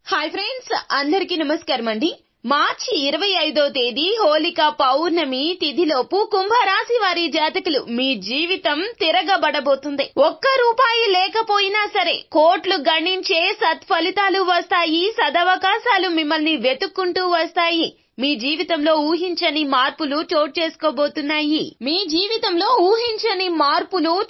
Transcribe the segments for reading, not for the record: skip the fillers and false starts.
Hi friends, అందరికీ నమస్కారం అండి. మార్చి 25వ తేదీ హోళికా పౌర్ణమి తిథిలోపు కుంభరాశి వారి జాతకులు మీ జీవితం తిరగబడబోతుంది. ఒక్క రూపాయి లేకపోయినా సరే కోట్లు గణించే సత్ఫలితాలు వస్తాయి. సదవకాశాలు మిమ్మల్ని వెతుక్కుంటూ వస్తాయి. మీ జీవితంలో ఊహించని మార్పులు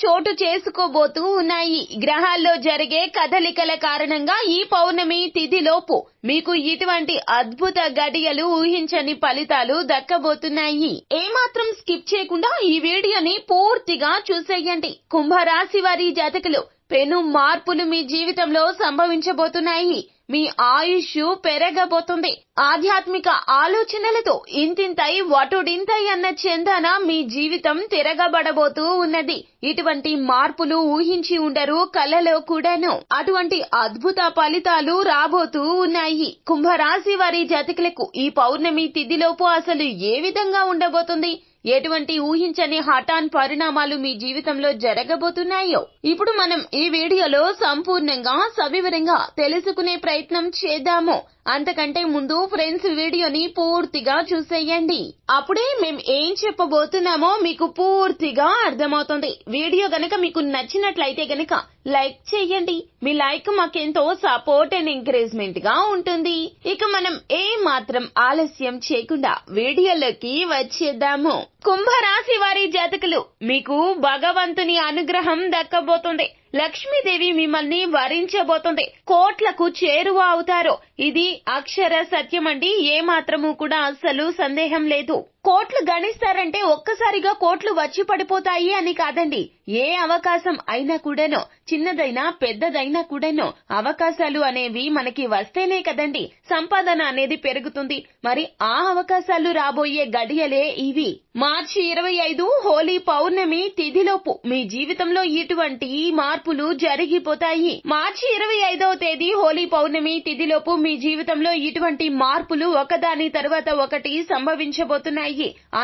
చోటు చేసుకోబోతూ ఉన్నాయి. గ్రహాల్లో జరిగే కదలికల కారణంగా ఈ పౌర్ణమి తిథిలోపు మీకు ఇటువంటి అద్భుత గడియలు, ఊహించని ఫలితాలు దక్కబోతున్నాయి. ఏమాత్రం స్కిప్ చేయకుండా ఈ వీడియోని పూర్తిగా చూసేయండి. కుంభరాశి వారి జాతకులు పెను మార్పులు మీ జీవితంలో సంభవించబోతున్నాయి. మీ ఆయుష్ పెరగబోతుంది. ఆధ్యాత్మిక ఆలోచనలతో ఇంతింతై వటుడింతై అన్న చందన మీ జీవితం తిరగబడబోతూ ఉన్నది. ఇటువంటి మార్పులు ఊహించి ఉండరు కలలో కూడాను. అటువంటి అద్భుత ఫలితాలు రాబోతూ ఉన్నాయి. కుంభరాశి వారి జాతకులకు ఈ పౌర్ణమి తిథిలోపు అసలు ఏ విధంగా ఉండబోతుంది, ఎటువంటి ఊహించని హఠాన్ పరిణామాలు మీ జీవితంలో జరగబోతున్నాయో ఇప్పుడు మనం ఈ వీడియోలో సంపూర్ణంగా సవివరంగా తెలుసుకునే ప్రయత్నం చేద్దాము. అంతకంటే ముందు ఫ్రెండ్స్, వీడియోని పూర్తిగా చూసేయండి. అప్పుడే మేం ఏం చెప్పబోతున్నామో మీకు పూర్తిగా అర్థమవుతుంది. వీడియో గనక మీకు నచ్చినట్లయితే గనక లైక్ చేయండి. మీ లైక్ మాకెంతో సపోర్ట్ అండ్ ఎంకరేజ్మెంట్ గా ఉంటుంది. ఇక మనం ఏ మాత్రం ఆలస్యం చేయకుండా వీడియోలోకి వచ్చేద్దాము. కుంభరాశి వారి జాతకులు మీకు భగవంతుని అనుగ్రహం దక్కబోతుంది. లక్ష్మీదేవి మిమ్మల్ని వరించబోతుంది. కోట్లకు చేరువ అవుతారు. ఇది అక్షర సత్యమండి. ఏ మాత్రము కూడా అస్సలు సందేహం లేదు. కోట్లు గణిస్తారంటే ఒక్కసారిగా కోట్లు వచ్చి పడిపోతాయి అని కాదండి. ఏ అవకాశం అయినా కూడాను, చిన్నదైనా పెద్దదైనా కూడాను, అవకాశాలు అనేవి మనకి వస్తేనే కదండి సంపాదన అనేది పెరుగుతుంది. మరి ఆ అవకాశాలు రాబోయే గడియలే ఇవి. మార్చి 25 హోలీ పౌర్ణమి తిథిలోపు మీ జీవితంలో ఇటువంటి మార్పులు జరిగిపోతాయి. మార్చి 25వ తేదీ హోలీ పౌర్ణమి తిథిలోపు మీ జీవితంలో ఇటువంటి మార్పులు ఒకదాని తర్వాత ఒకటి సంభవించబోతున్నాయి.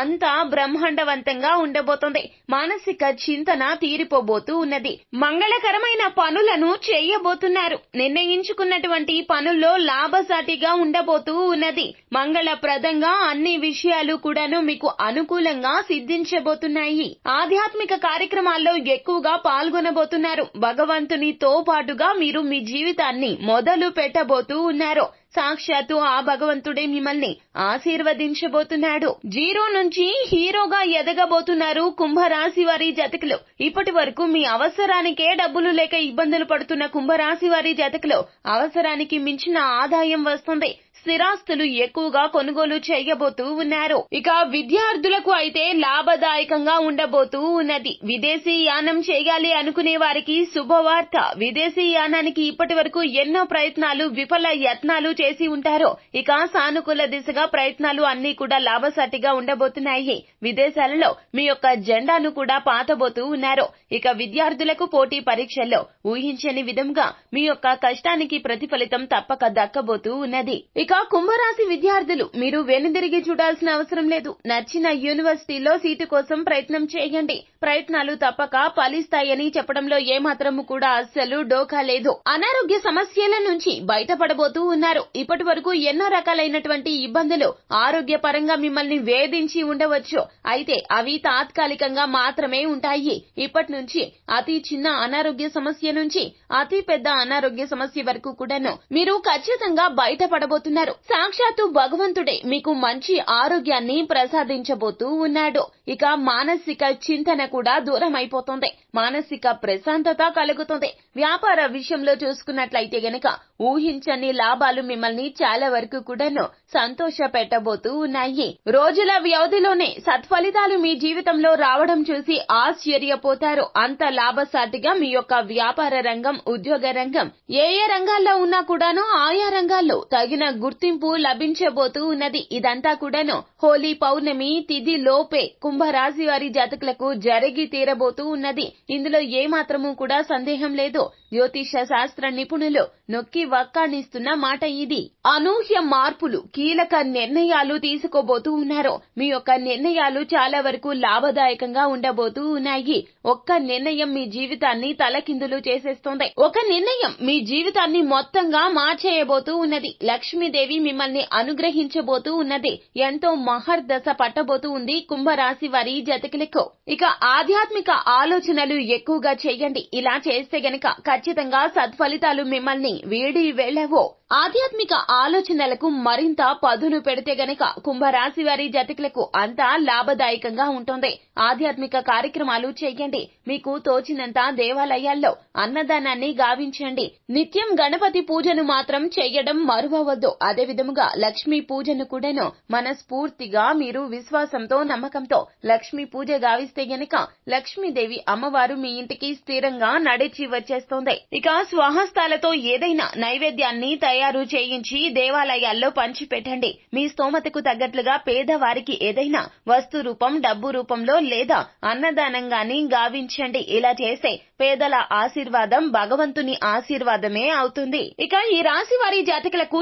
అంతా బ్రహ్మాండవంతంగా ఉండబోతుంది. మానసిక చింతన తీరిపోబోతూ ఉన్నది. మంగళకరమైన పనులను చేయబోతున్నారు. నిర్ణయించుకున్నటువంటి పనుల్లో లాభసాటిగా ఉండబోతూ ఉన్నది. మంగళప్రదంగా అన్ని విషయాలు కూడాను మీకు అనుకూలంగా సిద్ధించబోతున్నాయి. ఆధ్యాత్మిక కార్యక్రమాల్లో ఎక్కువగా పాల్గొనబోతున్నారు. భగవంతునితో పాటుగా మీరు మీ జీవితాన్ని మొదలు పెట్టబోతూ ఉన్నారు. సాక్షాత్తు ఆ భగవంతుడే మిమ్మల్ని ఆశీర్వదించబోతున్నాడు. జీరో నుంచి హీరోగా ఎదగబోతున్నారు కుంభరాశి వారి జాతకులు. ఇప్పటి వరకు మీ అవసరానికే డబ్బులు లేక ఇబ్బందులు పడుతున్న కుంభరాశి వారి జాతకులు అవసరానికి మించిన ఆదాయం వస్తుంది. స్థిరాస్తులు ఎక్కువగా కొనుగోలు చేయబోతూ ఉన్నారు. ఇక విద్యార్థులకు అయితే లాభదాయకంగా ఉండబోతూ ఉన్నది. విదేశీ యానం చేయాలి అనుకునే వారికి శుభవార్త. విదేశీ యానానికి ఇప్పటి వరకు ఎన్నో ప్రయత్నాలు, విఫల యత్నాలు చేసి ఉంటారు. ఇక సానుకూల దిశగా ప్రయత్నాలు అన్ని కూడా లాభసాటిగా ఉండబోతున్నాయి. విదేశాలలో మీ యొక్క జెండాను కూడా పాతబోతూ ఉన్నారు. ఇక విద్యార్థులకు పోటీ పరీక్షల్లో ఊహించని విధంగా మీ యొక్క కష్టానికి ప్రతిఫలితం తప్పక దక్కబోతూ ఉన్నది. ఇక కుంభరాశి విద్యార్థులు మీరు వెనుదిరిగి చూడాల్సిన అవసరం లేదు. నచ్చిన యూనివర్సిటీలో సీటు కోసం ప్రయత్నం చేయండి. ప్రయత్నాలు తప్పక ఫలిస్తాయని చెప్పడంలో ఏమాత్రము కూడా అస్సలు డోకా లేదు. అనారోగ్య సమస్యల నుంచి బయటపడబోతూ ఉన్నారు. ఇప్పటి వరకు ఎన్నో రకాలైనటువంటి ఇబ్బందులు ఆరోగ్య పరంగా మిమ్మల్ని వేధించి ఉండవచ్చు. అయితే అవి తాత్కాలికంగా మాత్రమే ఉంటాయి. ఇప్పటి నుంచి అతి చిన్న అనారోగ్య సమస్య నుంచి అతి పెద్ద అనారోగ్య సమస్య వరకు కూడాను మీరు ఖచ్చితంగా బయటపడబోతున్నారు. సాక్షాత్తు భగవంతుడే మీకు మంచి ఆరోగ్యాన్ని ప్రసాదించబోతూ ఉన్నాడు. ఇక మానసిక చింతన కూడా దూరం అయిపోతుంది. మానసిక ప్రశాంతత కలుగుతుంది. వ్యాపార విషయంలో చూసుకున్నట్లయితే గనక ఊహించని లాభాలు మిమ్మల్ని చాలా వరకు కూడాను సంతోష పెట్టబోతూ ఉన్నాయి. రోజుల వ్యవధిలోనే సత్ఫలితాలు మీ జీవితంలో రావడం చూసి ఆశ్చర్యపోతారు. అంత లాభసాటిగా మీ యొక్క వ్యాపార రంగం, ఉద్యోగ రంగం, ఏ రంగాల్లో ఉన్నా కూడాను ఆయా రంగాల్లో తగిన గుర్తింపు లభించబోతూ ఉన్నది. ఇదంతా కూడాను హోలీ పౌర్ణమి తిథి లోపే కుంభరాశి వారి జాతకులకు జరిగి తీరబోతూ ఉన్నది. ఇందులో ఏ మాత్రము కూడా సందేహం లేదు. జ్యోతిష శాస్త్ర నిపుణులు నొక్కి వక్కాణిస్తున్న మాట ఇది. అనూహ్య మార్పులు, కీలక నిర్ణయాలు తీసుకోబోతూ ఉన్నారు. మీ యొక్క నిర్ణయాలు చాలా వరకు లాభదాయకంగా ఉండబోతూ ఉన్నాయి. ఒక్క నిర్ణయం మీ జీవితాన్ని తలకిందులు చేసేస్తోంది. ఒక నిర్ణయం మీ జీవితాన్ని మొత్తంగా మార్చేయబోతూ ఉన్నది. లక్ష్మీదేవి మిమ్మల్ని అనుగ్రహించబోతూ ఉన్నది. ఎంతో మహర్దశ పట్టబోతూ ఉంది కుంభరాశి వారి జాతకులకు. ఇక ఆధ్యాత్మిక ఆలోచనలు ఎక్కువగా చేయండి. ఇలా చేస్తే గనక ఖచ్చితంగా సత్ఫలితాలు మిమ్మల్ని వీడి వెళ్ళవో. ఆధ్యాత్మిక ఆలోచనలకు మరింత పదును పెడితే గనక కుంభరాశి వారి జాతకులకు అంతా లాభదాయకంగా ఉంటుంది. ఆధ్యాత్మిక కార్యక్రమాలు చేయండి. మీకు తోచినంత దేవాలయాల్లో అన్నదానాన్ని గావించండి. నిత్యం గణపతి పూజను మాత్రం చెయ్యడం మరువవద్దు. అదే విధముగా లక్ష్మీ పూజను కూడాను మనస్ఫూర్తిగా మీరు విశ్వాసంతో నమ్మకంతో లక్ష్మీ పూజ గావిస్తే గనక లక్ష్మీదేవి అమ్మవారు మీ ఇంటికి స్థిరంగా నడిచి వచ్చేస్తోంది. ఇక స్వహస్తాలతో ఏదైనా నైవేద్యాన్ని తయారు చేయించి దేవాలయాల్లో పంచిపెట్టండి. మీ స్తోమతకు తగ్గట్లుగా పేదవారికి ఏదైనా వస్తు రూపం, డబ్బు రూపంలో లేదా అన్నదానంగాని గావించండి. ఇలా చేస్తే పేదల ఆశీర్వాదం భగవంతుని ఆశీర్వాదమే అవుతుంది. ఇక ఈ రాశి వారి జాతకులకు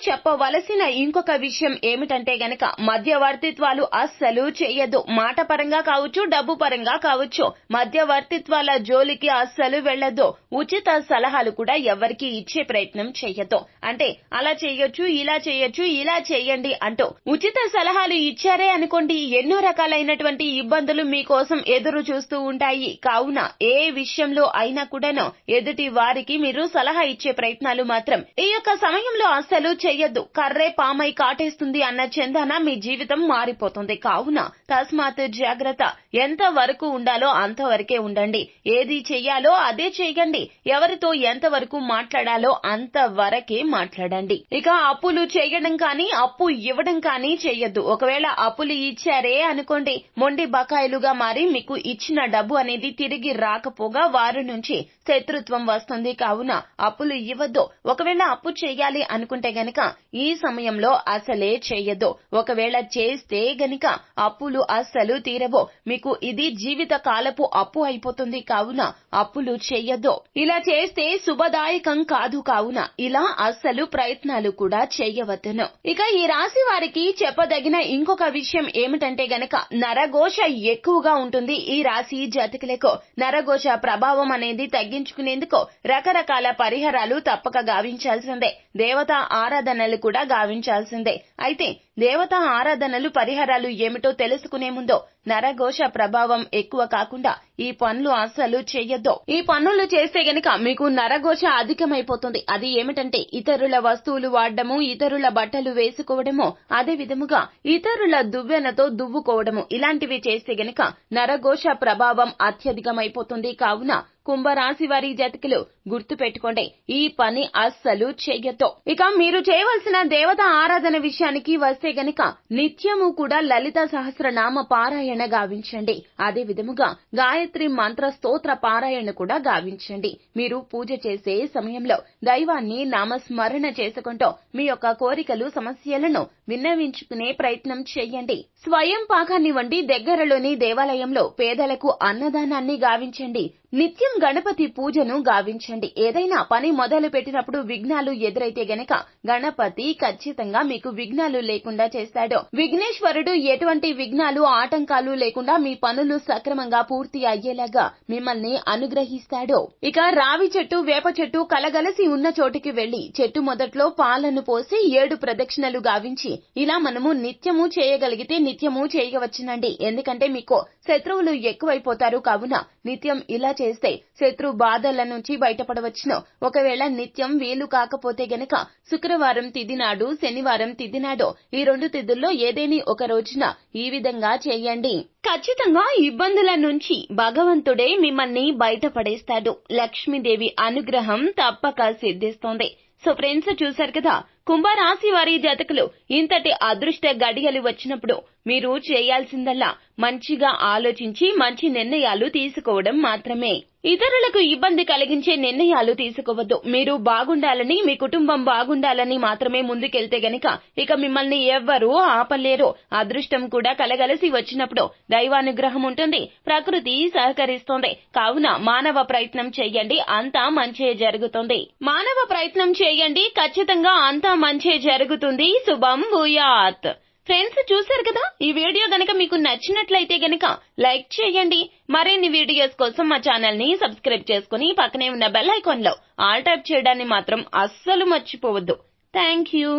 చెప్పవలసిన ఇంకొక విషయం ఏమిటంటే గనక మధ్యవర్తిత్వాలు అస్సలు చేయొద్దు. మాట పరంగా కావచ్చు, డబ్బు పరంగా కావచ్చు, మధ్యవర్తిత్వాల జోలికి అస్సలు వెళ్ళొద్దు. ఉచిత సలహాలు కూడా ఎవరికి ఇచ్చే ప్రయత్నం చెయ్యొద్దు. అంటే అలా చేయొచ్చు, ఇలా చేయొచ్చు, ఇలా చేయండి అంటూ ఉచిత సలహాలు ఇచ్చారే అనుకోండి, ఎన్నో రకాలైనటువంటి ఇబ్బందులు మీకోసం ఎదురు చూస్తూ ఉంటాయి. కావున ఏ విషయంలో అయినా కూడాను ఎదుటి వారికి మీరు సలహా ఇచ్చే ప్రయత్నాలు మాత్రం ఈ యొక్క సమయంలో అస్సలు చెయ్యొద్దు. కర్రే పామై కాటేస్తుంది అన్న చందాన మీ జీవితం మారిపోతుంది. కావున తస్మాత్ జాగ్రత్త. ఎంత వరకు ఉండాలో అంతవరకే ఉండండి. ఏది చెయ్యాలో అదే చెయ్యండి. ఎవరితో ఎంత వరకు మాట్లాడాలో అంత వరకే మాట్లాడండి. ఇక అప్పులు చేయడం కానీ అప్పు ఇవ్వడం కానీ చెయ్యొద్దు. ఒకవేళ అప్పులు ఇచ్చారే అనుకోండి, మొండి బకాయిలుగా మారి మీకు ఇచ్చిన డబ్బు అనేది తిరిగి రాకపోగా వారి నుంచి శత్రుత్వం వస్తుంది. కావున అప్పులు ఇవ్వద్దు. ఒకవేళ అప్పు చేయాలి అనుకుంటే గనక ఈ సమయంలో అసలే చెయ్యొద్దు. ఒకవేళ చేస్తే గనక అప్పులు అస్సలు తీరవో. మీకు ఇది జీవిత కాలపు అప్పు అయిపోతుంది. కావున అప్పులు చెయ్యొద్దు. ఇలా చేస్తే శుభదాయకం కాదు. కావున ఇలా అస్సలు ప్రయత్నాలు కూడా చేయవద్దును. ఇక ఈ రాశి వారికి చెప్పదగిన ఇంకొక విషయం ఏమిటంటే గనక నరఘోష ఎక్కువగా ఉంటుంది ఈ రాశి జాతకులకు. నరఘోష ప్రభావం అనేది తగ్గించుకునేందుకు రకరకాల పరిహారాలు తప్పక గావించాల్సిందే. దేవతా ఆరాధనలు కూడా గావించాల్సిందే. అయితే దేవతా ఆరాధనలు, పరిహారాలు ఏమిటో తెలుసుకునే ముందు నరఘోష ప్రభావం ఎక్కువ కాకుండా ఈ పనులు అస్సలు చెయ్యొద్దు. ఈ పనులు చేస్తే గనక మీకు నరఘోష అధికమైపోతుంది. అది ఏమిటంటే ఇతరుల వస్తువులు వాడడము, ఇతరుల బట్టలు వేసుకోవడము, అదే విధముగా ఇతరుల దువ్వెనతో దువ్వుకోవడము, ఇలాంటివి చేస్తే గనక నరఘోష ప్రభావం అత్యధికమైపోతుంది. కావున కుంభరాశి వారి జాతకులు గుర్తు పెట్టుకోండి, ఈ పని అస్సలు చెయ్యొద్దు. ఇక మీరు చేయవలసిన దేవత ఆరాధన విషయానికి వస్తే గనక నిత్యము కూడా లలిత సహస్రనామ పారాయణ గావించండి. అదే విధముగా గాయత్రి మంత్ర స్తోత్ర పారాయణ కూడా గావించండి. మీరు పూజ చేసే సమయంలో దైవాన్ని నామస్మరణ చేసుకుంటూ మీ యొక్క కోరికలు, సమస్యలను విన్నవించుకునే ప్రయత్నం చేయండి. స్వయం పాకాన్ని వండి దగ్గరలోని దేవాలయంలో పేదలకు అన్నదానాన్ని గావించండి. నిత్యం గణపతి పూజను గావించండి. ఏదైనా పని మొదలు పెట్టినప్పుడు విఘ్నాలు ఎదురైతే గనక గణపతి ఖచ్చితంగా మీకు విఘ్నాలు లేకుండా చేస్తాడు. విఘ్నేశ్వరుడు ఎటువంటి విఘ్నాలు, ఆటంకాలు లేకుండా మీ పనులు సక్రమంగా పూర్తి అయ్యేలాగా మిమ్మల్ని అనుగ్రహిస్తాడు. ఇక రావి చెట్టు, వేప చెట్టు కలగలసి ఉన్న చోటికి వెళ్లి చెట్టు మొదట్లో పాలను పోసి 7 ప్రదక్షిణలు గావించి ఇలా మనము నిత్యము చేయగలిగితే నిత్యము చేయవచ్చునండి. ఎందుకంటే మీకు శత్రువులు ఎక్కువైపోతారు. కావున నిత్యం ఇలా చేస్తే శత్రు బాధల నుంచి బయటపడవచ్చును. ఒకవేళ నిత్యం వీలు కాకపోతే గనక శుక్రవారం తిథి నాడు, శనివారం తిథి నాడు, ఈ 2 తిథుల్లో ఏదేని ఒక రోజున ఈ విధంగా చేయండి. ఖచ్చితంగా ఇబ్బందుల నుంచి భగవంతుడే మిమ్మల్ని బయటపడేస్తాడు. లక్ష్మీదేవి అనుగ్రహం తప్పక సిద్ధిస్తోంది. సో ఫ్రెండ్స్, చూశారు కదా, కుంభరాశి వారి జాతకులు ఇంతటి అదృష్ట గడియలు వచ్చినప్పుడు మీరు చేయాల్సిందల్లా మంచిగా ఆలోచించి మంచి నిర్ణయాలు తీసుకోవడం మాత్రమే. ఇతరులకు ఇబ్బంది కలిగించే నిర్ణయాలు తీసుకోవద్దు. మీరు బాగుండాలని, మీ కుటుంబం బాగుండాలని మాత్రమే ముందుకెళ్తే గనక ఇక మిమ్మల్ని ఎవ్వరూ ఆపలేరు. అదృష్టం కూడా కలగలసి వచ్చినప్పుడు దైవానుగ్రహం ఉంటుంది, ప్రకృతి సహకరిస్తోంది. కావున మానవ ప్రయత్నం చేయండి, అంతా మంచే జరుగుతుంది. మానవ ప్రయత్నం చేయండి, ఖచ్చితంగా అంతా మంచే జరుగుతుంది. శుభం భూయాత్. ఫ్రెండ్స్, చూశారు కదా, ఈ వీడియో గనక మీకు నచ్చినట్లయితే గనక లైక్ చేయండి. మరిన్ని వీడియోస్ కోసం మా ఛానల్ ని సబ్స్క్రైబ్ చేసుకుని పక్కనే ఉన్న బెల్ ఐకాన్ లో ఆల్ టైప్ చేయడాన్ని మాత్రం అస్సలు మర్చిపోవద్దు. థాంక్యూ.